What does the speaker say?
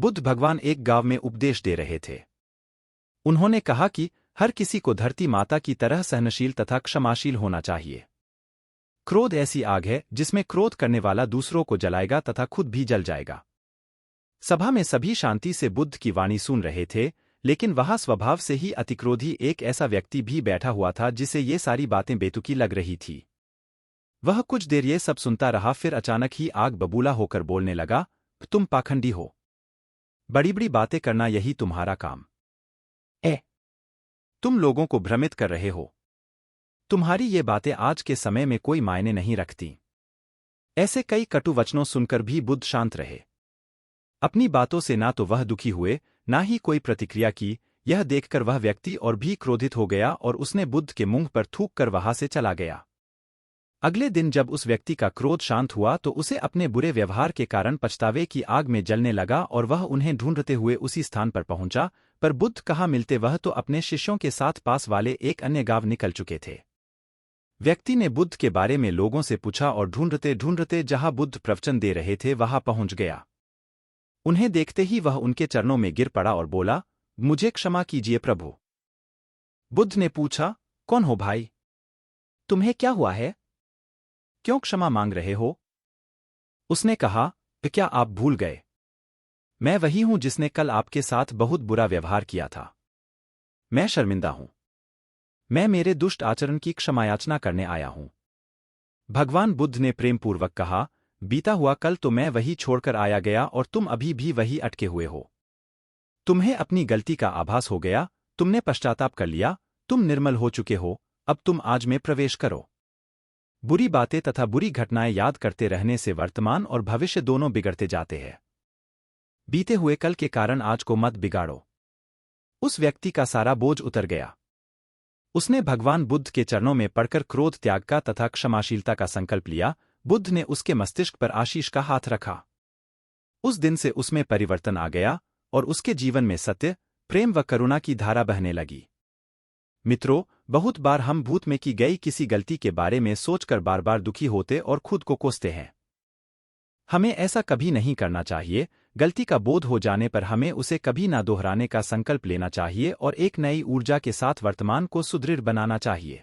बुद्ध भगवान एक गांव में उपदेश दे रहे थे। उन्होंने कहा कि हर किसी को धरती माता की तरह सहनशील तथा क्षमाशील होना चाहिए। क्रोध ऐसी आग है जिसमें क्रोध करने वाला दूसरों को जलाएगा तथा खुद भी जल जाएगा। सभा में सभी शांति से बुद्ध की वाणी सुन रहे थे, लेकिन वहां स्वभाव से ही अतिक्रोधी एक ऐसा व्यक्ति भी बैठा हुआ था जिसे ये सारी बातें बेतुकी लग रही थी। वह कुछ देर ये सब सुनता रहा, फिर अचानक ही आग बबूला होकर बोलने लगा, तुम पाखंडी हो। बड़ी बड़ी बातें करना यही तुम्हारा काम है। तुम लोगों को भ्रमित कर रहे हो। तुम्हारी ये बातें आज के समय में कोई मायने नहीं रखती। ऐसे कई कटु वचनों सुनकर भी बुद्ध शांत रहे। अपनी बातों से ना तो वह दुखी हुए, ना ही कोई प्रतिक्रिया की। यह देखकर वह व्यक्ति और भी क्रोधित हो गया और उसने बुद्ध के मुंह पर थूक कर वहां से चला गया। अगले दिन जब उस व्यक्ति का क्रोध शांत हुआ तो उसे अपने बुरे व्यवहार के कारण पछतावे की आग में जलने लगा और वह उन्हें ढूंढते हुए उसी स्थान पर पहुंचा, पर बुद्ध कहाँ मिलते। वह तो अपने शिष्यों के साथ पास वाले एक अन्य गांव निकल चुके थे। व्यक्ति ने बुद्ध के बारे में लोगों से पूछा और ढूंढते ढूंढते जहां बुद्ध प्रवचन दे रहे थे वहां पहुंच गया। उन्हें देखते ही वह उनके चरणों में गिर पड़ा और बोला, मुझे क्षमा कीजिए प्रभु। बुद्ध ने पूछा, कौन हो भाई? तुम्हें क्या हुआ है? क्यों क्षमा मांग रहे हो? उसने कहा, क्या आप भूल गए? मैं वही हूं जिसने कल आपके साथ बहुत बुरा व्यवहार किया था। मैं शर्मिंदा हूं। मैं मेरे दुष्ट आचरण की क्षमायाचना करने आया हूं। भगवान बुद्ध ने प्रेमपूर्वक कहा, बीता हुआ कल तो मैं वही छोड़कर आया गया और तुम अभी भी वही अटके हुए हो। तुम्हें अपनी गलती का आभास हो गया, तुमने पश्चाताप कर लिया, तुम निर्मल हो चुके हो, अब तुम आज में प्रवेश करो। बुरी बातें तथा बुरी घटनाएं याद करते रहने से वर्तमान और भविष्य दोनों बिगड़ते जाते हैं। बीते हुए कल के कारण आज को मत बिगाड़ो। उस व्यक्ति का सारा बोझ उतर गया। उसने भगवान बुद्ध के चरणों में पड़कर क्रोध त्याग का तथा क्षमाशीलता का संकल्प लिया। बुद्ध ने उसके मस्तिष्क पर आशीष का हाथ रखा। उस दिन से उसमें परिवर्तन आ गया और उसके जीवन में सत्य, प्रेम व करुणा की धारा बहने लगी। मित्रों, बहुत बार हम भूत में की गई किसी गलती के बारे में सोचकर बार बार दुखी होते और खुद को कोसते हैं। हमें ऐसा कभी नहीं करना चाहिए। गलती का बोध हो जाने पर हमें उसे कभी ना दोहराने का संकल्प लेना चाहिए और एक नई ऊर्जा के साथ वर्तमान को सुदृढ़ बनाना चाहिए।